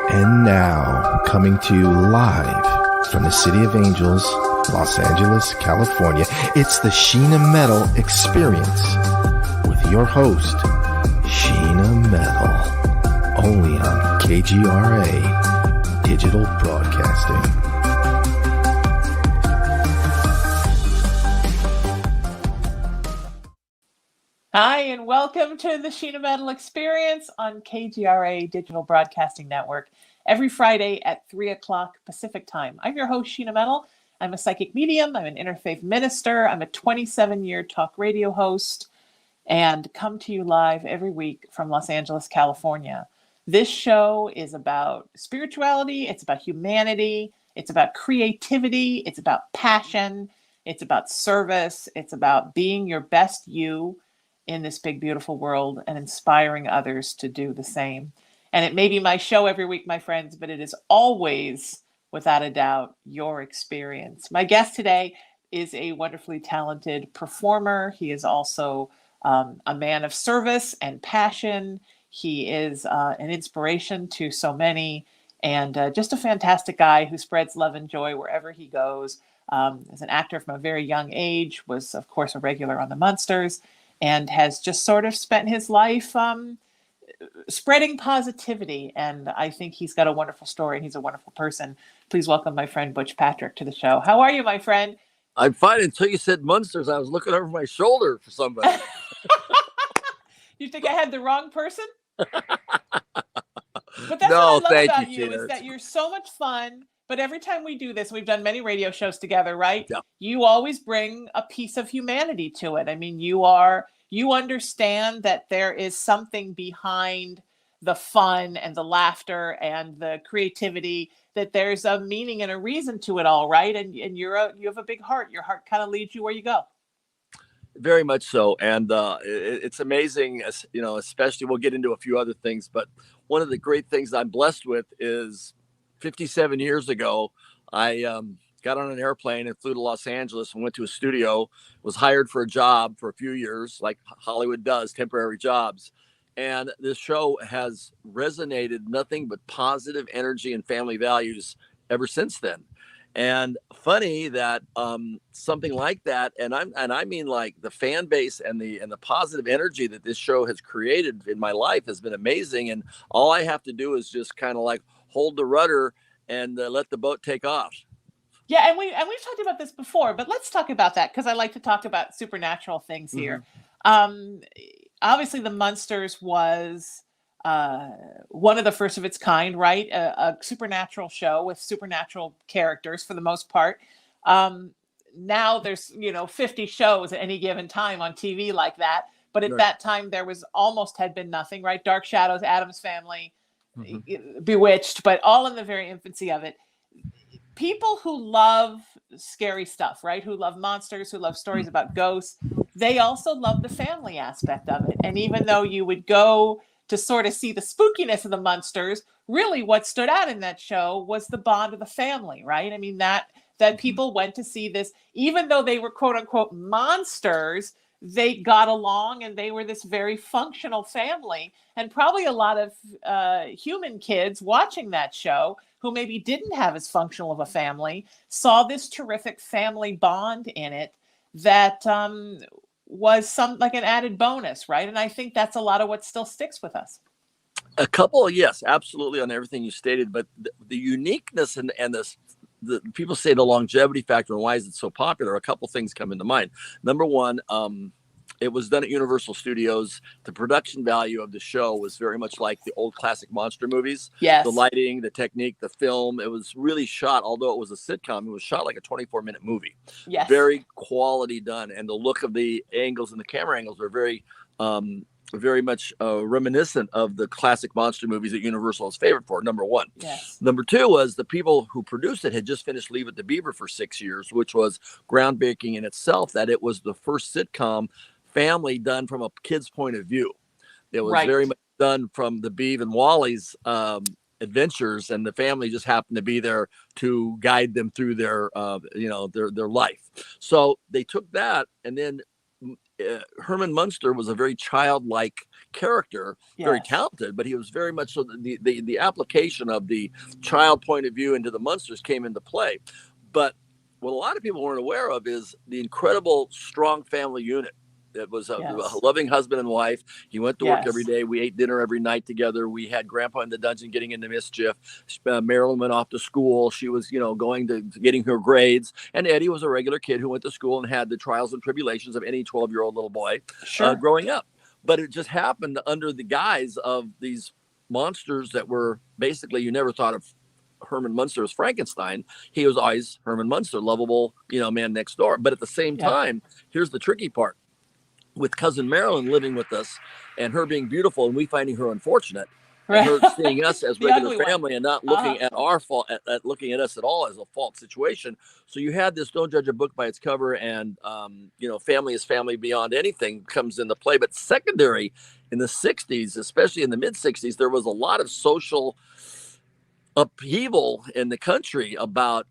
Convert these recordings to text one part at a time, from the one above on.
And now, coming to you live from the City of Angels, Los Angeles, California, it's the Sheena Metal Experience with your host, Sheena Metal, only on KGRA Digital Broadcasting. Hi, and welcome to the Sheena Metal Experience on KGRA Digital Broadcasting Network every Friday at 3 o'clock Pacific Time. I'm your host, Sheena Metal. I'm a psychic medium. I'm an interfaith minister. I'm a 27-year talk radio host and come to you live every week from Los Angeles, California. This show is about spirituality. It's about humanity. It's about creativity. It's about passion. It's about service. It's about being your best you in this big, beautiful world and inspiring others to do the same. And it may be my show every week, my friends, but it is always, without a doubt, your experience. My guest today is a wonderfully talented performer. He is also a man of service and passion. He is an inspiration to so many and just a fantastic guy who spreads love and joy wherever he goes. As an actor from a very young age, was, of course, a regular on the Munsters, and has just sort of spent his life spreading positivity. And I think he's got a wonderful story and he's a wonderful person. Please welcome my friend Butch Patrick to the show. How are you, my friend? I'm fine. Until you said Munsters, I was looking over my shoulder for somebody. You think I had the wrong person? But that's No, what I love thank about you, you, Sheena. is that you're so much fun. But every time we do this, we've done many radio shows together, right? Yeah. You always bring a piece of humanity to it. I mean, you understand that there is something behind the fun and the laughter and the creativity, that there's a meaning and a reason to it all, right? And you have a big heart. Your heart kind of leads you where you go. Very much so. And it's amazing, especially we'll get into a few other things. But one of the great things I'm blessed with is 57 years ago, I got on an airplane and flew to Los Angeles and went to a studio, was hired for a job for a few years, like Hollywood does, temporary jobs. And this show has resonated nothing but positive energy and family values ever since then. And funny that something like that, and I mean like the fan base and the positive energy that this show has created in my life has been amazing. And all I have to do is just kind of like hold the rudder and let the boat take off. Yeah, and we've talked about this before, but let's talk about that because I like to talk about supernatural things here. Obviously, the Munsters was one of the first of its kind, right? A supernatural show with supernatural characters for the most part. Now there's 50 shows at any given time on TV like that, but at that time there was had been nothing, right? Dark Shadows, Addams Family, Bewitched, but all in the very infancy of it. People who love scary stuff, right? Who love monsters, who love stories about ghosts, they also love the family aspect of it. And even though you would go to sort of see the spookiness of the Munsters, really what stood out in that show was the bond of the family, right? I mean, that people went to see this, even though they were quote unquote monsters, they got along and they were this very functional family. And probably a lot of human kids watching that show who maybe didn't have as functional of a family saw this terrific family bond in it that was like an added bonus, right? And I think that's a lot of what still sticks with us. A couple, yes, absolutely, on everything you stated, but the uniqueness and the people say the longevity factor and why is it so popular? A couple things come into mind. Number one, it was done at Universal Studios. The production value of the show was very much like the old classic monster movies. Yes. The lighting, the technique, the film. It was really shot, although it was a sitcom, it was shot like a 24-minute movie. Yes. Very quality done. And the look of the angles and the camera angles are very much reminiscent of the classic monster movies that Universal is favorite for, number one. Yes. Number two was the people who produced it had just finished Leave It to Beaver for 6 years, which was groundbreaking in itself, that it was the first sitcom family done from a kid's point of view. It was very much done from the Beav and Wally's adventures, and the family just happened to be there to guide them through their their life. So they took that, and then Herman Munster was a very childlike character, very Yes. talented, but he was very much so the application of the child point of view into the Munsters came into play. But what a lot of people weren't aware of is the incredible strong family unit. It was a Yes. loving husband and wife. He went to work every Yes. day. We ate dinner every night together. We had Grandpa in the dungeon getting into mischief. Marilyn went off to school. She was, going to getting her grades. And Eddie was a regular kid who went to school and had the trials and tribulations of any 12-year-old little boy Sure. growing up. But it just happened under the guise of these monsters that were basically, you never thought of Herman Munster as Frankenstein. He was always Herman Munster, lovable, man next door. But at the same time, here's the tricky part. With cousin Marilyn living with us and her being beautiful and we finding her unfortunate, and her seeing us as regular family and not looking at our fault, looking at us at all as a fault situation. So you had this don't judge a book by its cover, and family is family beyond anything comes into play. But secondary in the 60s, especially in the mid 60s, there was a lot of social upheaval in the country about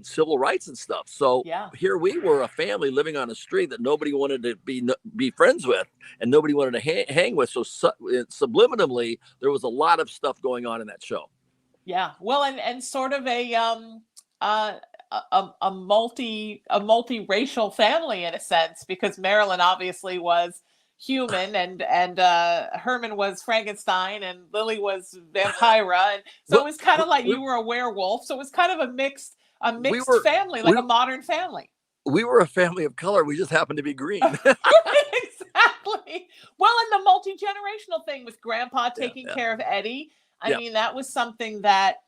civil rights and stuff. So here we were, a family living on a street that nobody wanted to be friends with and nobody wanted to hang with. So subliminally there was a lot of stuff going on in that show. Well, and sort of a multi-racial family in a sense, because Marilyn obviously was human and Herman was Frankenstein and Lily was Vampira, and so it was kind of like you were a werewolf, so it was kind of a mixed family, like a modern family. We were a family of color, we just happened to be green. Exactly. Well, and the multi-generational thing with Grandpa taking care of Eddie, I mean, that was something that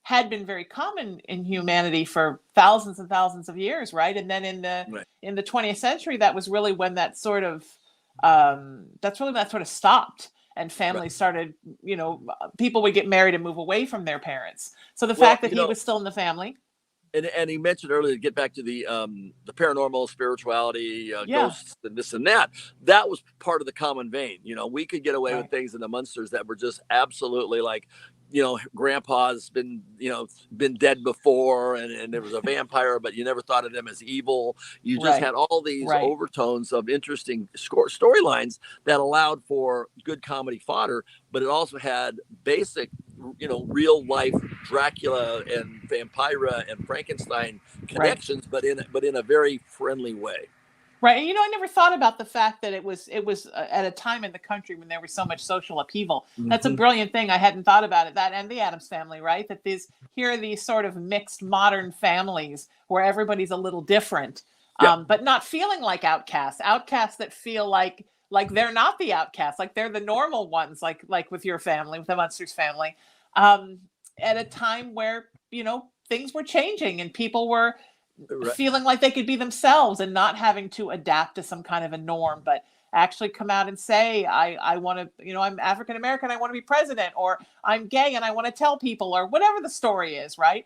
had been very common in humanity for thousands and thousands of years, right? And then in the 20th century, that was really when that sort of stopped, and families started, people would get married and move away from their parents. So the fact that he was still in the family. And he mentioned earlier, to get back to the paranormal, spirituality, ghosts and this and that was part of the common vein. We could get away with things in the Munsters that were just absolutely like, Grandpa's been dead before, and there was a vampire, but you never thought of them as evil. You just had all these overtones of interesting storylines that allowed for good comedy fodder, but it also had basic, real life Dracula and Vampira and Frankenstein connections, but in a very friendly way. Right. And, I never thought about the fact that it was at a time in the country when there was so much social upheaval. That's a brilliant thing. I hadn't thought about it. That and the Addams Family, right? That here are these sort of mixed modern families where everybody's a little different, but not feeling like outcasts that feel like they're not the outcasts, like they're the normal ones, like with your family, with the Munsters family, at a time where, things were changing and people were feeling like they could be themselves and not having to adapt to some kind of a norm, but actually come out and say, I want to, I'm African American, I want to be president, or I'm gay and I want to tell people, or whatever the story is, right?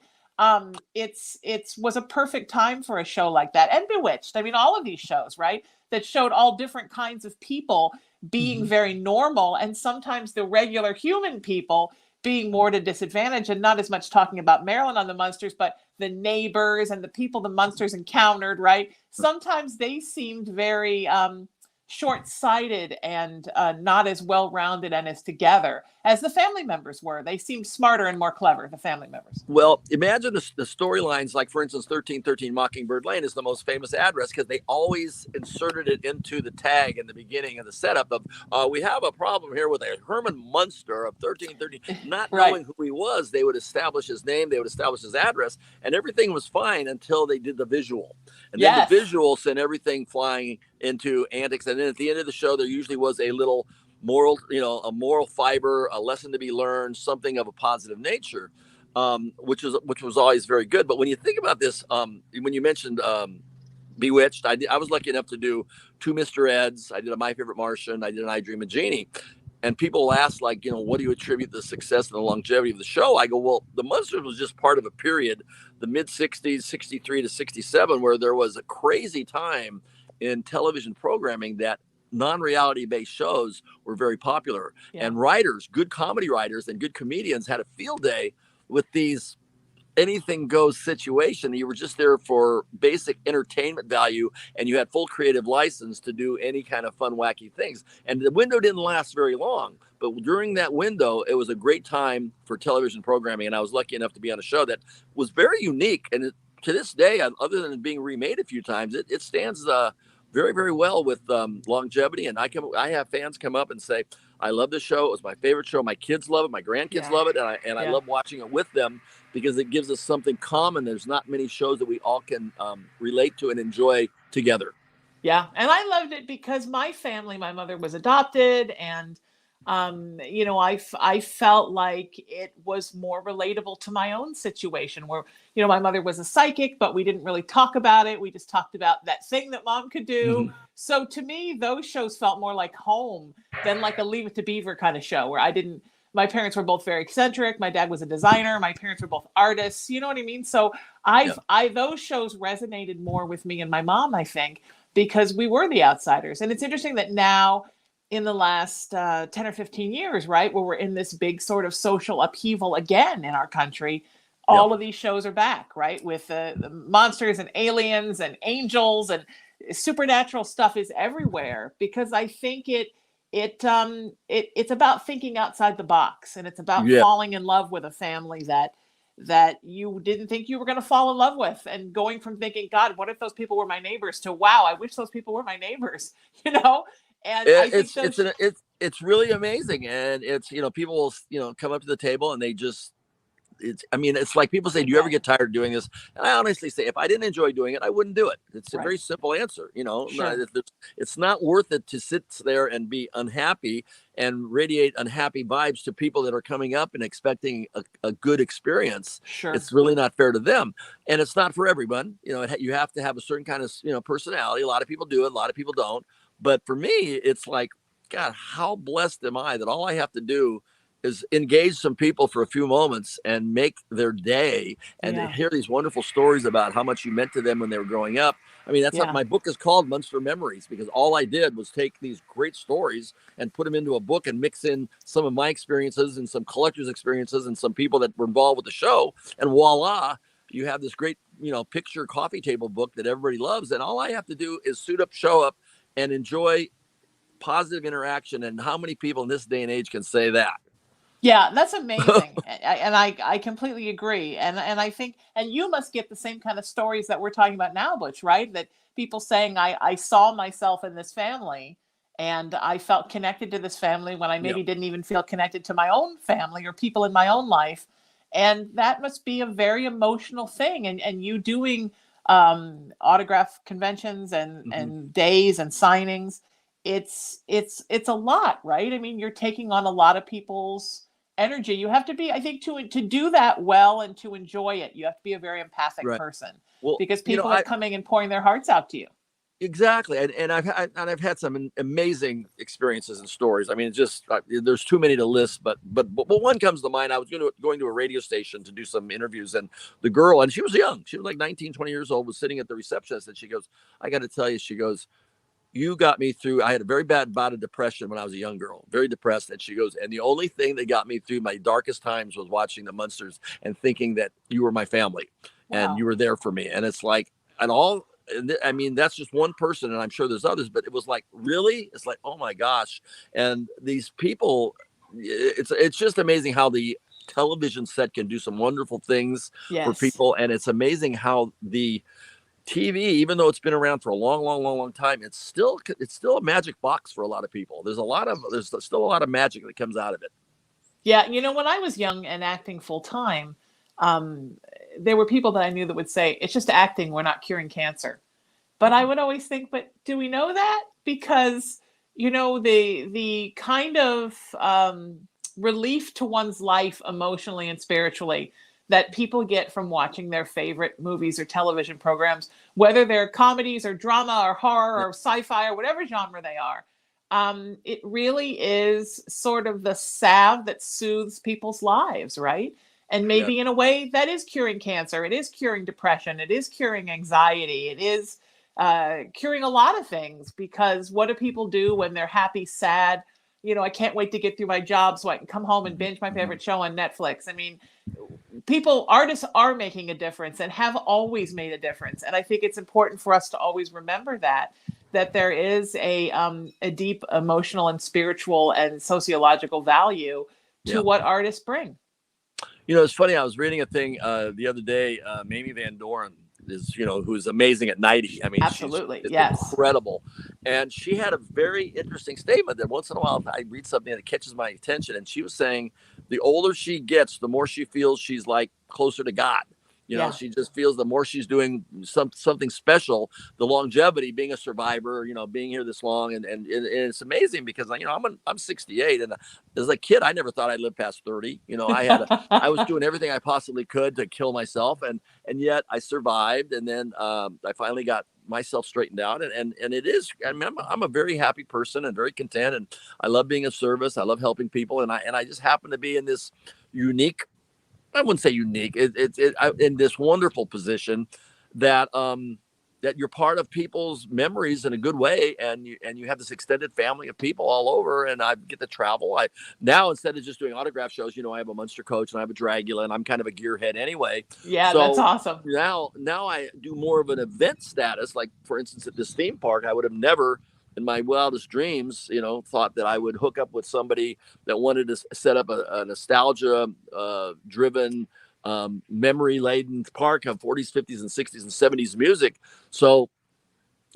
It was a perfect time for a show like that. And Bewitched, I mean, all of these shows, right, that showed all different kinds of people being very normal, and sometimes the regular human people being more to disadvantage, and not as much talking about Marilyn on the Munsters, but the neighbors and the people the Munsters encountered, right? Sometimes they seemed very short-sighted and not as well-rounded and as together as the family members were. They seemed smarter and more clever, the family members. Well, imagine the storylines, like, for instance, 1313 Mockingbird Lane is the most famous address because they always inserted it into the tag in the beginning of the setup of, we have a problem here with a Herman Munster of 1313. Not knowing who he was, they would establish his name, they would establish his address, and everything was fine until they did the visual. And then the visual sent everything flying into antics. And then at the end of the show, there usually was a little moral, a moral fiber, a lesson to be learned, something of a positive nature, which was always very good. But when you think about this, when you mentioned Bewitched, I was lucky enough to do 2 Mr. Eds. I did a My Favorite Martian. I did an I Dream of Jeannie. And people ask, like, what do you attribute the success and the longevity of the show? I go, well, the Munsters was just part of a period, the mid 60s, 63 to 67, where there was a crazy time in television programming that non-reality based shows were very popular. Yeah. And writers, good comedy writers and good comedians had a field day with these anything goes situation. You were just there for basic entertainment value, and you had full creative license to do any kind of fun, wacky things. And the window didn't last very long, but during that window, it was a great time for television programming. And I was lucky enough to be on a show that was very unique. And to this day, other than being remade a few times, it stands very, very well with longevity. And I have fans come up and say, I love this show. It was my favorite show. My kids love it. My grandkids love it. And I love watching it with them because it gives us something common. There's not many shows that we all can relate to and enjoy together. Yeah. And I loved it because my mother was adopted, and I felt like it was more relatable to my own situation where, my mother was a psychic, but we didn't really talk about it. We just talked about that thing that mom could do. Mm-hmm. So to me, those shows felt more like home than like a Leave It to Beaver kind of show where my parents were both very eccentric. My dad was a designer. My parents were both artists. You know what I mean? So those shows resonated more with me and my mom, I think, because we were the outsiders. And it's interesting that now, in the last 10 or 15 years, right, where we're in this big sort of social upheaval again in our country, all of these shows are back, right, with the monsters and aliens and angels and supernatural stuff is everywhere, because I think it's about thinking outside the box, and it's about falling in love with a family that you didn't think you were going to fall in love with, and going from thinking, God, what if those people were my neighbors, to wow, I wish those people were my neighbors, And it's really amazing. And it's, people will, come up to the table and they just, it's like people say, do you ever get tired of doing this? And I honestly say, if I didn't enjoy doing it, I wouldn't do it. It's a very simple answer. Sure. It's not worth it to sit there and be unhappy and radiate unhappy vibes to people that are coming up and expecting a good experience. Sure. It's really not fair to them. And it's not for everyone. You have to have a certain kind of, personality. A lot of people do it. A lot of people don't. But for me, it's like, God, how blessed am I that all I have to do is engage some people for a few moments and make their day, and to hear these wonderful stories about how much you meant to them when they were growing up. I mean, that's what my book is called, Munster Memories, because all I did was take these great stories and put them into a book and mix in some of my experiences and some collectors' experiences and some people that were involved with the show. And voila, you have this great, picture coffee table book that everybody loves. And all I have to do is suit up, show up, and enjoy positive interaction. And how many people in this day and age can say that? Yeah, that's amazing. And I completely agree. And I think, and you must get the same kind of stories that we're talking about now, Butch, right? That people saying, I saw myself in this family and I felt connected to this family when I maybe didn't even feel connected to my own family or people in my own life. And that must be a very emotional thing. And you doing autograph conventions and days and signings, it's a lot, right? I mean, you're taking on a lot of people's energy. You have to be, I think, to do that well and to enjoy it, you have to be a very empathic person, because people are coming and pouring their hearts out to you. Exactly. And I've had some amazing experiences and stories. I mean, just there's too many to list, but one comes to mind. I was going to a radio station to do some interviews, and the girl, and she was young, she was like 19, 20 years old, was sitting at the receptionist, and she goes, I got to tell you, she goes, you got me through. I had a very bad bout of depression when I was a young girl, very depressed. And she goes, and the only thing that got me through my darkest times was watching the Munsters and thinking that you were my family and you were there for me. And it's like, I mean, that's just one person, and I'm sure there's others, but it was like, really? It's like, oh my gosh. And these people, it's just amazing how the television set can do some wonderful things for people. And it's amazing how the TV, even though it's been around for a long time, it's still a magic box for a lot of people. There's still a lot of magic that comes out of it. Yeah, when I was young and acting full time, there were people that I knew that would say, it's just acting, we're not curing cancer. But I would always think, but do we know that? Because the kind of relief to one's life emotionally and spiritually that people get from watching their favorite movies or television programs, whether they're comedies or drama or horror or sci-fi or whatever genre they are. It really is sort of the salve that soothes people's lives, right? And maybe in a way that is curing cancer. It is curing depression. It is curing anxiety. It is curing a lot of things, because what do people do when they're happy, sad? I can't wait to get through my job so I can come home and binge my favorite show on Netflix. I mean, artists are making a difference and have always made a difference. And I think it's important for us to always remember that there is a deep emotional and spiritual and sociological value to what artists bring. It's funny. I was reading a thing the other day. Mamie Van Doren is, who's amazing at 90. I mean, absolutely, she's yes, incredible. And she had a very interesting statement that once in a while I read something that catches my attention. And she was saying the older she gets, the more she feels she's like closer to God. She just feels the more she's doing something special, the longevity, being a survivor, being here this long. And it's amazing because, I'm 68. And as a kid, I never thought I'd live past 30. I was doing everything I possibly could to kill myself. And yet I survived. And then I finally got myself straightened out. And it is, I'm a very happy person and very content. And I love being of service. I love helping people. And I just happen to be in this unique, I wouldn't say unique. In this wonderful position that that you're part of people's memories in a good way, and you have this extended family of people all over. And I get to travel. I now, instead of just doing autograph shows, I have a Munster coach and I have a Dragula, and I'm kind of a gearhead anyway. Yeah, so that's awesome. Now I do more of an event status. Like, for instance, at this theme park, I would have never in my wildest dreams, thought that I would hook up with somebody that wanted to set up a nostalgia driven, memory laden park of 40s, 50s, and 60s and 70s music. So,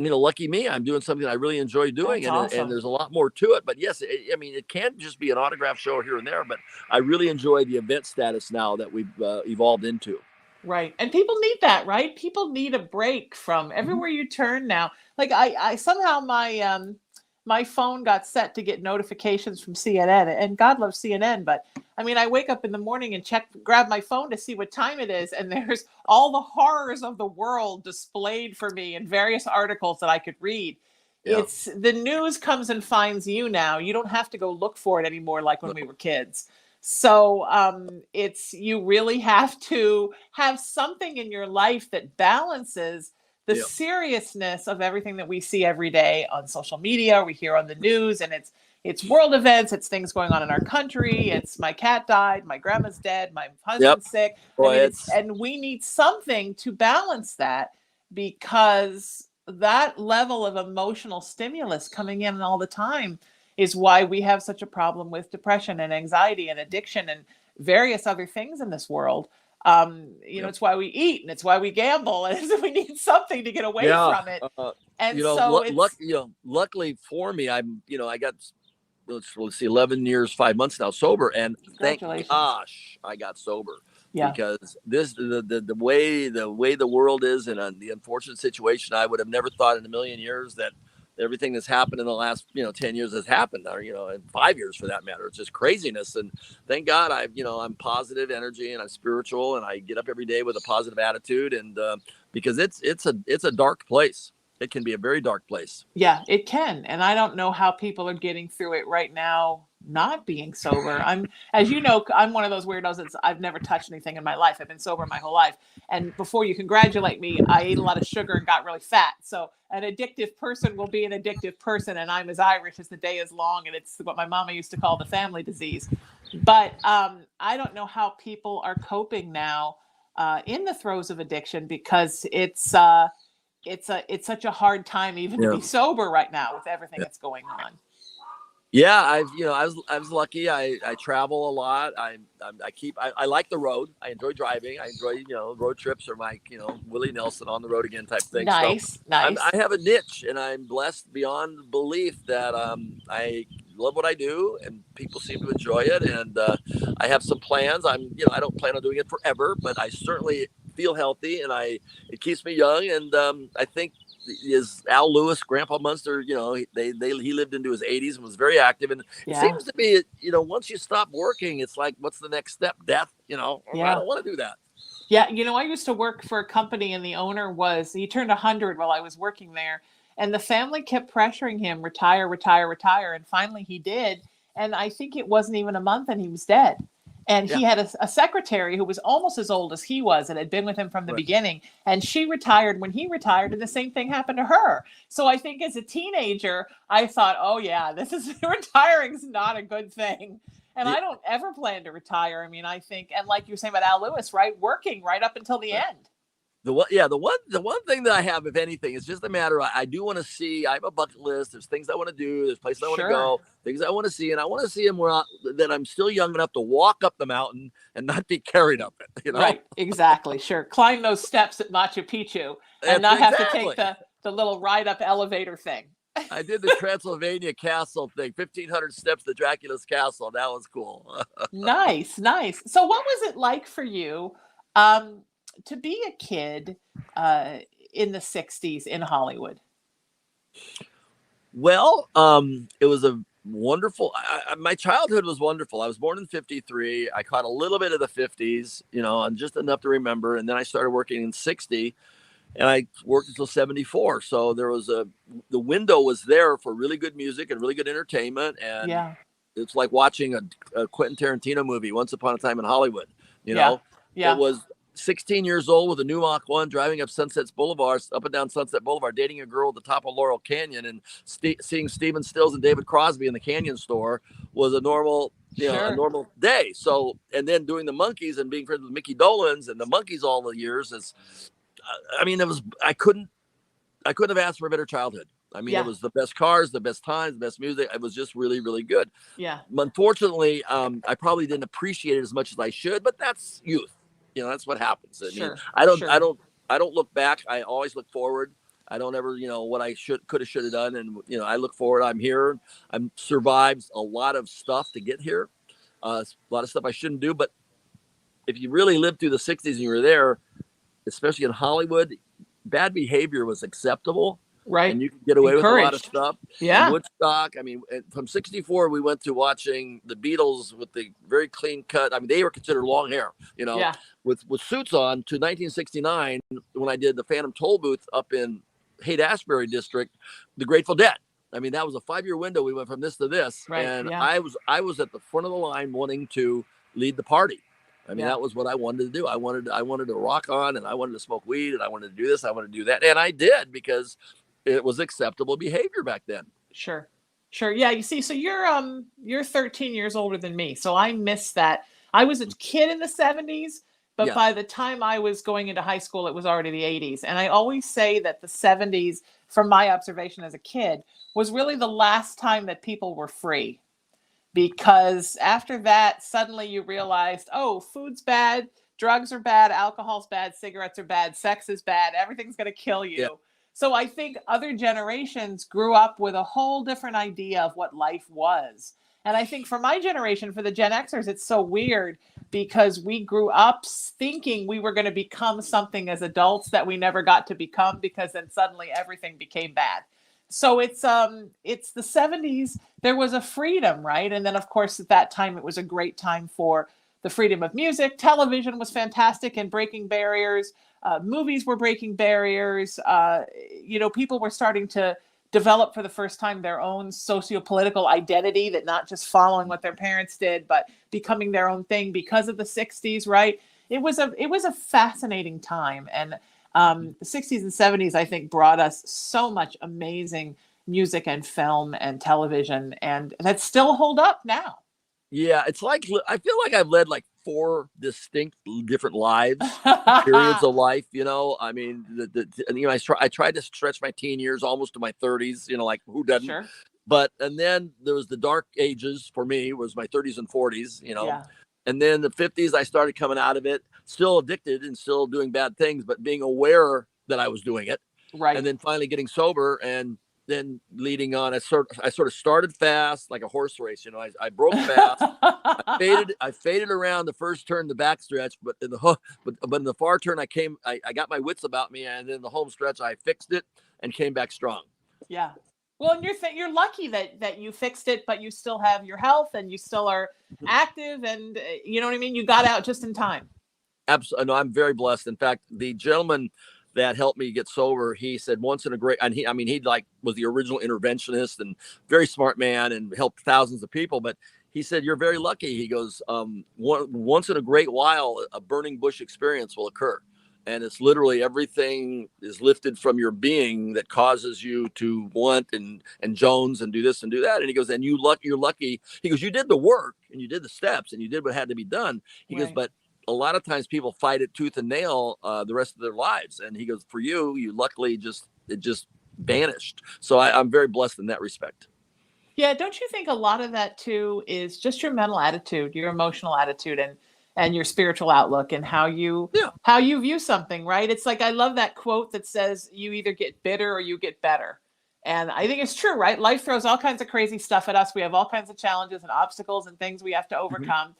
lucky me, I'm doing something I really enjoy doing. And, awesome. And there's a lot more to it. But yes, it can't just be an autograph show here and there, but I really enjoy the event status now that we've evolved into. Right. And people need that, right? People need a break from everywhere you turn now. Like I somehow my phone got set to get notifications from CNN, and God loves CNN. But I mean, I wake up in the morning and grab my phone to see what time it is. And there's all the horrors of the world displayed for me in various articles that I could read. Yeah. It's the news comes and finds you now. You don't have to go look for it anymore like when we were kids. So you really have to have something in your life that balances the seriousness of everything that we see every day on social media, we hear on the news, and it's world events, it's things going on in our country, it's my cat died, my grandma's dead, my husband's sick. And we need something to balance that, because that level of emotional stimulus coming in all the time is why we have such a problem with depression and anxiety and addiction and various other things in this world. It's why we eat and it's why we gamble, and we need something to get away from it. Luckily for me, I got, let's see, 11 years, 5 months now sober, and thank gosh I got sober. Because the way the world is, and the unfortunate situation, I would have never thought in a million years that everything that's happened in the last 10 years has happened, or in 5 years for that matter. It's just craziness. And thank God I'm positive energy and I'm spiritual, and I get up every day with a positive attitude, and because it's a dark place. It can be a very dark place. Yeah, it can. And I don't know how people are getting through it right now not being sober. As you know, I'm one of those weirdos I've never touched anything in my life. I've been sober my whole life. And before you congratulate me, I ate a lot of sugar and got really fat. So an addictive person will be an addictive person. And I'm as Irish as the day is long. And it's what my mama used to call the family disease. But I don't know how people are coping now in the throes of addiction, because it's such a hard time even to be sober right now with everything that's going on. Yeah, I was lucky. I travel a lot. I like the road. I enjoy driving. I enjoy road trips, or my Willie Nelson on the road again type thing. Nice. I have a niche, and I'm blessed beyond belief that I love what I do, and people seem to enjoy it. And I have some plans. I don't plan on doing it forever, but I certainly feel healthy, and it keeps me young. And I think is Al Lewis, Grandpa Munster, he lived into his 80s and was very active. And it seems to be, once you stop working, it's like, what's the next step? Death, I don't want to do that. Yeah. I used to work for a company, and the owner he turned 100 while I was working there, and the family kept pressuring him, retire. And finally he did. And I think it wasn't even a month and he was dead. And Yeah. he had a secretary who was almost as old as he was and had been with him from the Right. beginning. And she retired when he retired, and the same thing happened to her. So I think as a teenager, I thought, oh, yeah, this is retiring is not a good thing. And Yeah. I don't ever plan to retire. I mean, I think, and like you were saying about Al Lewis, right? Working right up until the end. The one thing that I have, if anything, is just a matter of, I do want to see. I have a bucket list. There's things I want to do. There's places I want to Sure. go. Things I want to see, and I want to see them that I'm still young enough to walk up the mountain and not be carried up it. You know, Right, exactly. Sure. Climb those steps at Machu Picchu and not have to take the little ride up elevator thing. I did the Transylvania Castle thing, 1,500 steps to Dracula's castle. That was cool. Nice, nice. So what was it like for you to be a kid in the 60s in Hollywood? Well, it was a wonderful, my childhood was wonderful. I was born in 53. I caught a little bit of the 50s, and just enough to remember. And then I started working in 60, and I worked until 74. So the window was there for really good music and really good entertainment. And yeah, it's like watching a Quentin Tarantino movie, Once Upon a Time in Hollywood. Yeah. It was 16 years old with a new Mach 1, driving up up and down Sunset Boulevard, dating a girl at the top of Laurel Canyon, and seeing Stephen Stills and David Crosby in the Canyon Store was a normal, a normal day. So, and then doing the Monkees and being friends with Mickey Dolenz and the Monkees all the years I couldn't have asked for a better childhood. I mean, It was the best cars, the best times, the best music. It was just really, really good. Yeah. Unfortunately, I probably didn't appreciate it as much as I should, but that's youth. That's what happens. I mean, I don't look back. I always look forward. I don't ever, what I could have done. And, I look forward. I'm here. I'm survived a lot of stuff to get here. A lot of stuff I shouldn't do. But if you really lived through the 60s and you were there, especially in Hollywood, bad behavior was acceptable. Right. And you could get away with a lot of stuff. Yeah. In Woodstock. I mean, from 64, we went to watching the Beatles with the very clean cut. I mean, they were considered long hair, with suits on, to 1969 when I did the Phantom Toll Booth up in Haight-Ashbury district, the Grateful Dead. I mean, that was a 5-year window. We went from this to this. Right. And yeah. I was at the front of the line wanting to lead the party. I mean, that was what I wanted to do. I wanted to rock on, and I wanted to smoke weed, and I wanted to do this. I wanted to do that. And I did, because it was acceptable behavior back then. Sure. Yeah. You see, so you're 13 years older than me. So I missed that. I was a kid in the 70s, but by the time I was going into high school, it was already the 80s. And I always say that the 70s, from my observation as a kid, was really the last time that people were free. Because after that, suddenly you realized, oh, food's bad, drugs are bad, alcohol's bad, cigarettes are bad, sex is bad, everything's going to kill you. Yeah. So I think other generations grew up with a whole different idea of what life was. And I think for my generation, for the Gen Xers, it's so weird because we grew up thinking we were going to become something as adults that we never got to become, because then suddenly everything became bad. So it's the 70s. There was a freedom, right? And then, of course, at that time, it was a great time for the freedom of music. Television was fantastic and breaking barriers. Movies were breaking barriers. People were starting to develop for the first time their own socio-political identity, that not just following what their parents did, but becoming their own thing because of the 60s, right? It was a fascinating time. And the 60s and 70s, I think, brought us so much amazing music and film and television, and that still hold up now. Yeah, it's like, I feel like I've led like 4 distinct different lives, periods of life. I mean, I tried to stretch my teen years almost to my 30s. Like, who doesn't? Sure. And then there was the dark ages for me, was my 30s and 40s. Yeah. And then the 50s, I started coming out of it, still addicted and still doing bad things, but being aware that I was doing it. Right. And then finally getting sober, and then leading on. I sort of started fast, like a horse race. I broke fast. I faded around the first turn, the back stretch, but in the far turn, I got my wits about me, and then the home stretch, I fixed it and came back strong. Yeah. Well, and you're lucky that you fixed it, but you still have your health and you still are active, and you know what I mean? You got out just in time. Absolutely. No, I'm very blessed. In fact, the gentleman that helped me get sober, he said once in a great, and he was the original interventionist and very smart man and helped thousands of people. But he said, "You're very lucky." He goes, once in a great while, a burning bush experience will occur. And it's literally everything is lifted from your being that causes you to want and Jones and do this and do that. And he goes, and you're lucky. He goes, you did the work and you did the steps and you did what had to be done. He goes, Right. but a lot of times people fight it tooth and nail the rest of their lives. And he goes, for you luckily it just vanished. So I'm very blessed in that respect. Yeah, don't you think a lot of that too is just your mental attitude, your emotional attitude, and your spiritual outlook, and how you Yeah. view something, right? It's like I love that quote that says you either get bitter or you get better. And I think it's true, right? Life throws all kinds of crazy stuff at us. We have all kinds of challenges and obstacles and things we have to overcome.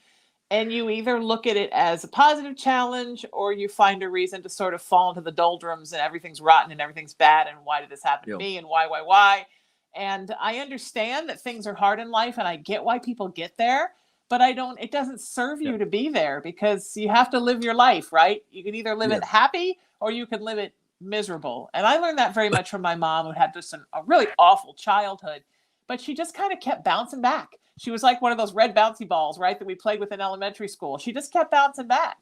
And you either look at it as a positive challenge or you find a reason to sort of fall into the doldrums and everything's rotten and everything's bad and why did this happen to me and why. And I understand that things are hard in life and I get why people get there, but it doesn't serve you to be there because you have to live your life, right? You can either live it happy or you can live it miserable. And I learned that very much from my mom, who had just a really awful childhood, but she just kind of kept bouncing back. She was like one of those red bouncy balls, right, that we played with in elementary school. She just kept bouncing back.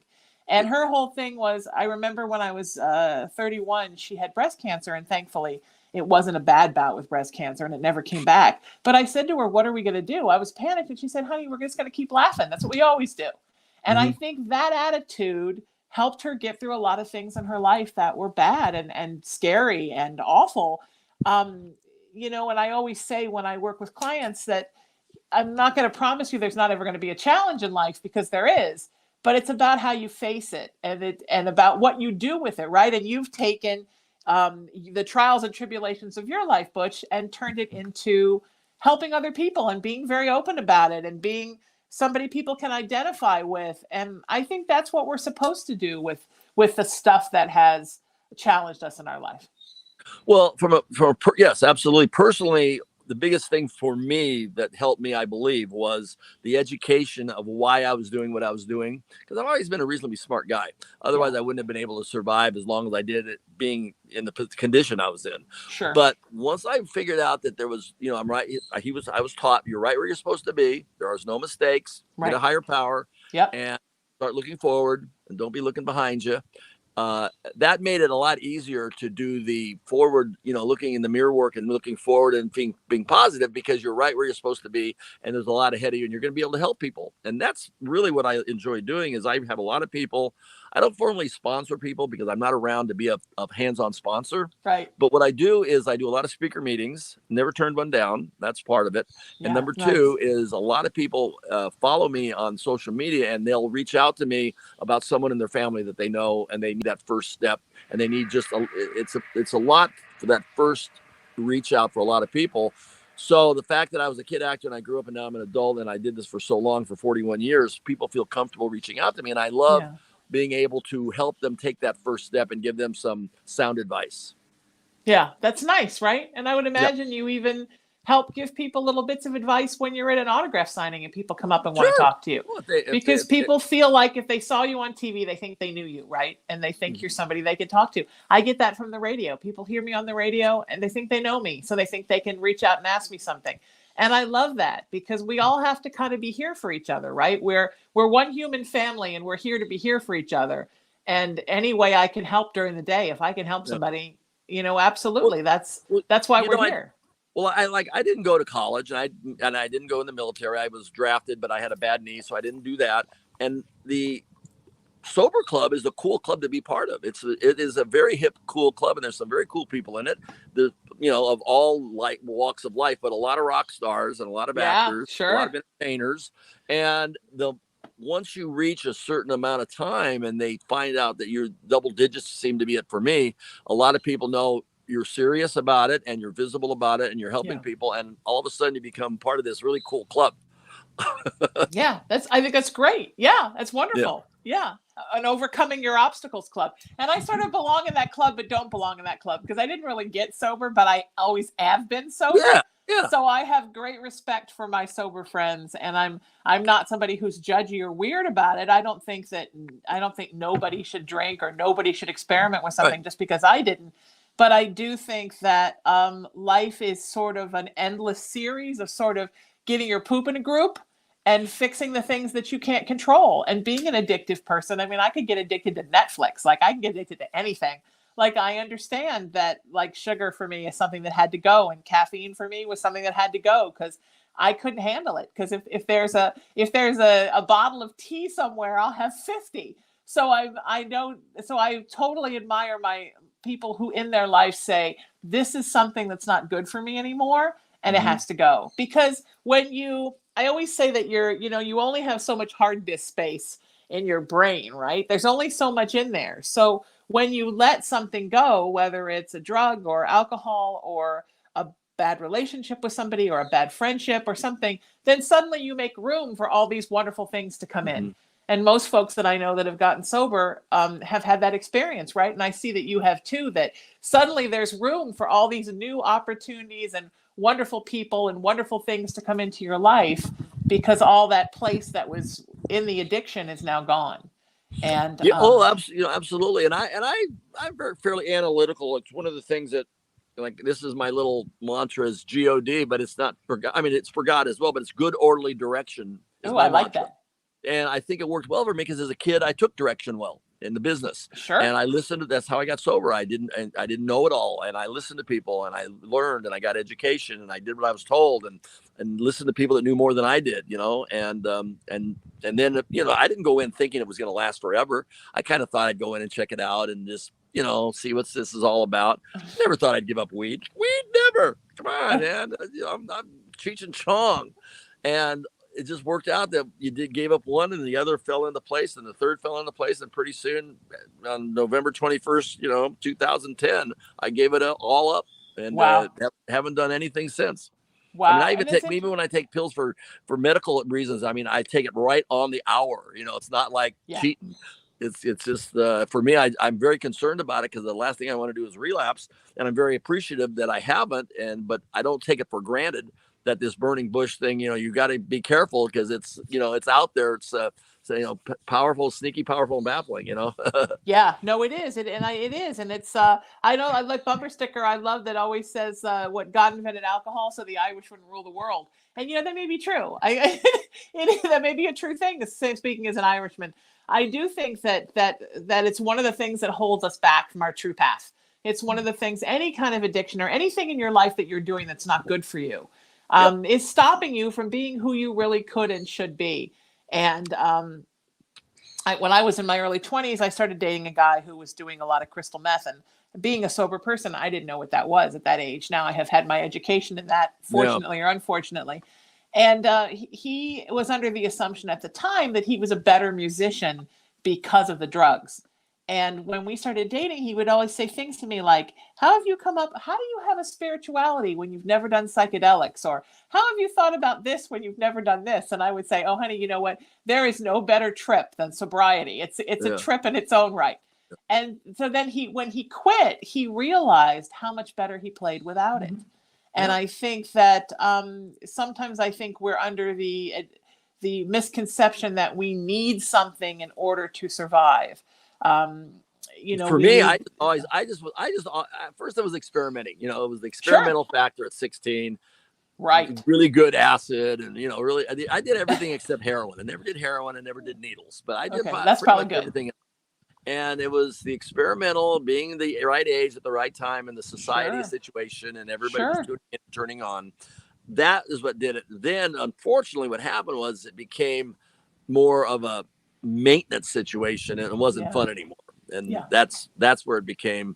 And her whole thing was, I remember when I was 31, she had breast cancer, and thankfully it wasn't a bad bout with breast cancer and it never came back. But I said to her, what are we going to do? I was panicked. And she said, honey, we're just going to keep laughing. That's what we always do. And I think that attitude helped her get through a lot of things in her life that were bad and scary and awful. And I always say when I work with clients that I'm not going to promise you there's not ever going to be a challenge in life, because there is, but it's about how you face it and about what you do with it, right? And you've taken the trials and tribulations of your life, Butch, and turned it into helping other people and being very open about it and being somebody people can identify with. And I think that's what we're supposed to do with the stuff that has challenged us in our life. Well, yes, absolutely. Personally, the biggest thing for me that helped me, I believe, was the education of why I was doing what I was doing. Because I've always been a reasonably smart guy. Otherwise, I wouldn't have been able to survive as long as I did, it being in the condition I was in. Sure. But once I figured out that there was, I'm right. I was taught you're right where you're supposed to be. There are no mistakes. Right. Get a higher power. Yep. And start looking forward and don't be looking behind you. That made it a lot easier to do the forward, looking in the mirror work and looking forward and being positive, because you're right where you're supposed to be. And there's a lot ahead of you and you're going to be able to help people. And that's really what I enjoy doing. Is I have a lot of people. I don't formally sponsor people because I'm not around to be a hands-on sponsor. Right. But what I do is I do a lot of speaker meetings, never turned one down. That's part of it. Yeah, and number two is a lot of people follow me on social media, and they'll reach out to me about someone in their family that they know, and they need that first step, and they need it's a lot for that first reach out for a lot of people. So the fact that I was a kid actor and I grew up and now I'm an adult and I did this for so long, for 41 years, people feel comfortable reaching out to me, and I love being able to help them take that first step and give them some sound advice. Yeah, that's nice, right? And I would imagine you even help give people little bits of advice when you're at an autograph signing and people come up and want to talk to you. Well, because people feel like if they saw you on TV, they think they knew you, right? And they think you're somebody they could talk to. I get that from the radio. People hear me on the radio and they think they know me. So they think they can reach out and ask me something. And I love that, because we all have to kind of be here for each other, right? We're one human family and we're here to be here for each other. And any way I can help during the day, if I can help somebody, absolutely. That's why we're here. I didn't go to college and I didn't go in the military. I was drafted, but I had a bad knee, so I didn't do that. And the Sober Club is a cool club to be part of. It is a very hip, cool club, and there's some very cool people in it. Of all walks of life, but a lot of rock stars and a lot of actors, a lot of entertainers. And once you reach a certain amount of time and they find out that your double digits seem to be it for me, a lot of people know you're serious about it and you're visible about it and you're helping people. And all of a sudden you become part of this really cool club. I think that's great. Yeah, that's wonderful. Yeah. An overcoming your obstacles club. And I sort of belong in that club, but don't belong in that club because I didn't really get sober, but I always have been sober. Yeah. So I have great respect for my sober friends, and I'm not somebody who's judgy or weird about it. I don't think nobody should drink or nobody should experiment with something just because I didn't. But I do think that life is sort of an endless series of sort of getting your poop in a group and fixing the things that you can't control, and being an addictive person. I mean, I could get addicted to Netflix. Like, I can get addicted to anything. Like, I understand that, like, sugar for me is something that had to go, and caffeine for me was something that had to go, because I couldn't handle it. Because if there's a bottle of tea somewhere, I'll have 50. So I totally admire my people who in their life say, this is something that's not good for me anymore, and it has to go. Because I always say that you only have so much hard disk space in your brain, right? There's only so much in there. So when you let something go, whether it's a drug or alcohol or a bad relationship with somebody or a bad friendship or something, then suddenly you make room for all these wonderful things to come in. And most folks that I know that have gotten sober have had that experience, right? And I see that you have too, that suddenly there's room for all these new opportunities and wonderful people and wonderful things to come into your life, because all that place that was in the addiction is now gone. And absolutely. And I'm very fairly analytical. It's one of the things that, like, this is my little mantra is God, but it's not for God. I mean, it's for God as well, but it's good, orderly direction. Oh, I like that. And I think it worked well for me because as a kid, I took direction well in the business. Sure. And I listened to, that's how I got sober. I didn't know it all. And I listened to people, and I learned, and I got education, and I did what I was told, and listened to people that knew more than I did, and then, I didn't go in thinking it was going to last forever. I kind of thought I'd go in and check it out and just, see what this is all about. Never thought I'd give up weed. Never. Come on, man. I'm Cheech and Chong. And it just worked out that gave up one, and the other fell into place, and the third fell into place. And pretty soon, on November 21st, 2010, I gave it all up, and haven't done anything since. Wow. I mean, even when I take pills for medical reasons, I mean, I take it right on the hour. It's not like cheating. It's just for me, I'm very concerned about it, because the last thing I want to do is relapse, and I'm very appreciative that I haven't, but I don't take it for granted that this burning bush thing, you got to be careful, because it's out there. It's powerful, sneaky, powerful, and baffling. Yeah, no, it is. It is. And it's, I know, I like bumper sticker. I love that always says, what God invented alcohol, so the Irish wouldn't rule the world. And, that may be true. That may be a true thing. Speaking as an Irishman, I do think that it's one of the things that holds us back from our true path. It's one of the things, any kind of addiction or anything in your life that you're doing that's not good for you, is stopping you from being who you really could and should be. And when I was in my early 20s, I started dating a guy who was doing a lot of crystal meth. And being a sober person, I didn't know what that was at that age. Now I have had my education in that, fortunately or unfortunately. And he was under the assumption at the time that he was a better musician because of the drugs. And when we started dating, he would always say things to me like, how do you have a spirituality when you've never done psychedelics? Or how have you thought about this when you've never done this? And I would say, oh, honey, you know what? There is no better trip than sobriety. It's a trip in its own right. And so then when he quit, he realized how much better he played without it. And I think that sometimes I think we're under the misconception that we need something in order to survive. For me, at first I was experimenting, it was the experimental factor at 16, right? Really good acid. And, really, I did everything except heroin. I never did heroin. I never did needles, but I did that's probably good. Everything. And it was the experimental, being the right age at the right time in the society situation, and everybody was doing it, turning on. That is what did it. Then, unfortunately, what happened was it became more of a maintenance situation, and it wasn't fun anymore. And that's where it became,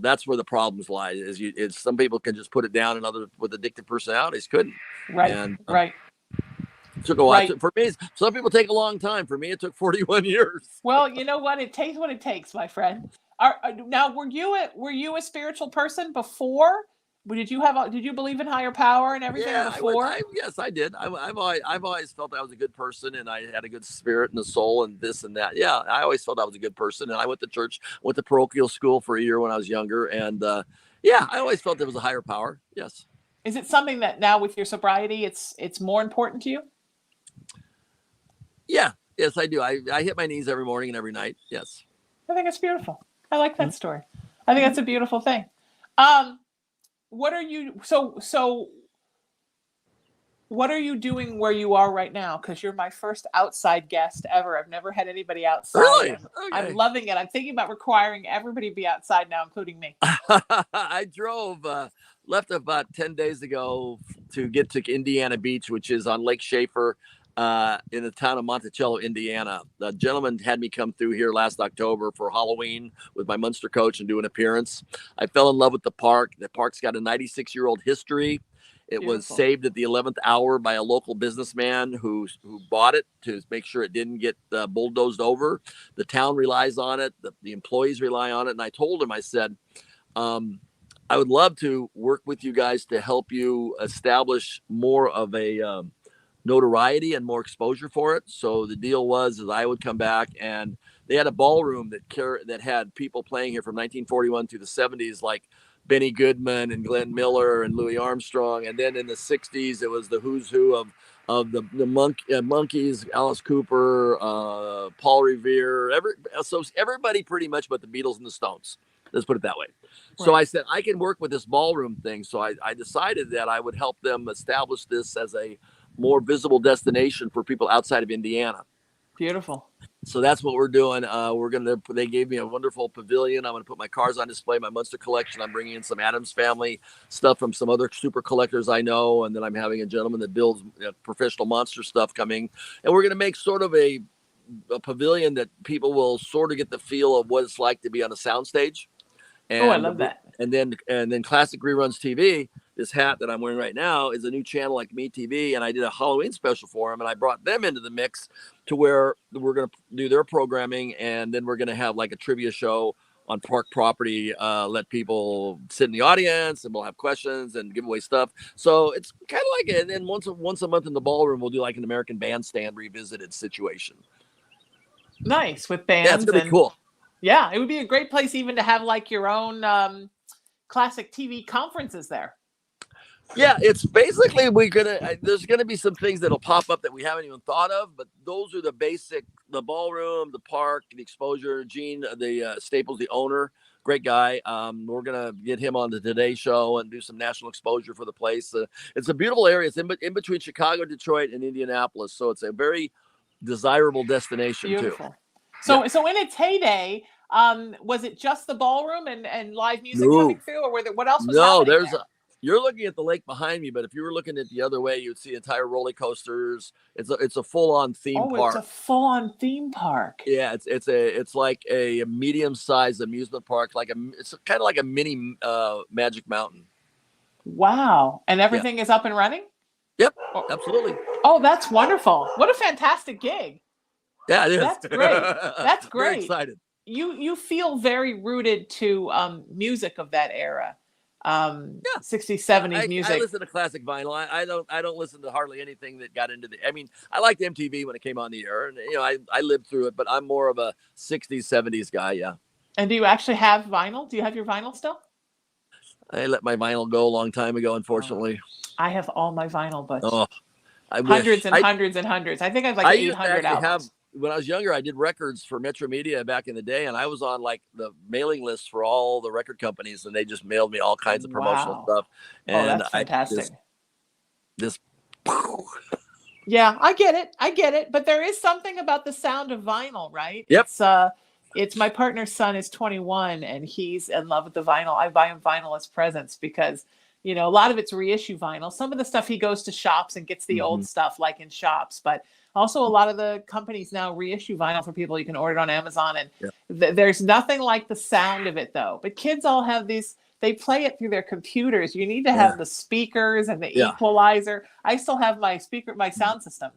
that's where the problems lie. Is some people can just put it down, and others with addictive personalities couldn't. Right. And, right. It took a while. For me, some people take a long time. For me, it took 41 years. Well, you know what? It takes what it takes, my friend. Now, were you a spiritual person before? Did you believe in higher power and everything before? Yes, I did. I've always felt I was a good person, and I had a good spirit and a soul and this and that. Yeah, I always felt I was a good person, and I went to church, went to parochial school for a year when I was younger, and I always felt there was a higher power. Yes. Is it something that now with your sobriety, it's more important to you? Yeah. Yes, I do. I hit my knees every morning and every night. Yes. I think it's beautiful. I like that story. I think that's a beautiful thing. What are you? So what are you doing where you are right now? Because you're my first outside guest ever. I've never had anybody outside. Really? I'm Okay. loving it. I'm thinking about requiring everybody to be outside now, including me. I left about 10 days ago to get to Indiana Beach, which is on Lake Schaefer, in the town of Monticello, Indiana. The gentleman had me come through here last October for Halloween with my Munster coach and do an appearance. I fell in love with the park. The park's got a 96-year-old history. It was Beautiful. saved at the 11th hour by a local businessman who bought it to make sure it didn't get bulldozed over. The town relies on it. The employees rely on it. And I told him, I said, I would love to work with you guys to help you establish more of a notoriety and more exposure for it. So the deal was is I would come back, and they had a ballroom that had people playing here from 1941 through the 70s, like Benny Goodman and Glenn Miller and Louis Armstrong. And then in the 60s, it was the who's who of the Monkees, Alice Cooper, Paul Revere, so everybody pretty much but the Beatles and the Stones. Let's put it that way. Right. So I said, I can work with this ballroom thing. So I decided that I would help them establish this as a more visible destination for people outside of Indiana. Beautiful. So that's what we're doing. They gave me a wonderful pavilion. I'm going to put my cars on display, my Munster collection. I'm bringing in some Addams Family stuff from some other super collectors I know. And then I'm having a gentleman that builds professional monster stuff coming. And we're going to make sort of a pavilion that people will sort of get the feel of what it's like to be on a soundstage. And, I love that. And then Classic Reruns TV, this hat that I'm wearing right now, is a new channel like Me TV. And I did a Halloween special for them, and I brought them into the mix to where we're going to do their programming. And then we're going to have like a trivia show on park property, let people sit in the audience, and we'll have questions and give away stuff. So it's kind of like, and then once a month in the ballroom, we'll do like an American Bandstand revisited situation. Nice, with bands. Yeah, it's going to be cool. Yeah, it would be a great place even to have like your own classic TV conferences there. Yeah, it's basically there's gonna be some things that'll pop up that we haven't even thought of, but those are the basic: the ballroom, the park, the exposure. Gene, the Staples, the owner, great guy. We're gonna get him on the Today Show and do some national exposure for the place. It's a beautiful area. It's in between Chicago, Detroit, and Indianapolis, so it's a very desirable destination. Beautiful. Too. So in its heyday, was it just the ballroom and live music coming through, or what else was happening there? You're looking at the lake behind me, but if you were looking at the other way, you'd see entire roller coasters. It's a full-on theme park. It's a full-on theme park. Yeah, it's like a medium-sized amusement park, it's kind of like a mini Magic Mountain. Wow. And everything is up and running? Yep, absolutely. Oh, that's wonderful. What a fantastic gig. Yeah, it is. That's great. That's great. Very excited. You feel very rooted to music of that era. 60s, 70s music. I listen to classic vinyl. I don't listen to hardly anything that got into I liked MTV when it came on the air, and I lived through it, but I'm more of a 60s, 70s guy. Yeah. And do you actually have vinyl? Do you have your vinyl still? I let my vinyl go a long time ago, unfortunately. I have all my vinyl, but hundreds and hundreds. I think I have like 800 albums. When I was younger, I did records for Metro Media back in the day, and I was on like the mailing list for all the record companies, and they just mailed me all kinds of promotional stuff. And that's fantastic. Yeah, I get it. But there is something about the sound of vinyl, right? Yep. It's my partner's son is 21, and he's in love with the vinyl. I buy him vinyl as presents because, a lot of it's reissue vinyl. Some of the stuff he goes to shops and gets the old stuff like in shops, but also a lot of the companies now reissue vinyl for people. You can order it on Amazon, and there's nothing like the sound of it though. But kids all have these, they play it through their computers. You need to have the speakers and the equalizer. I still have my sound system.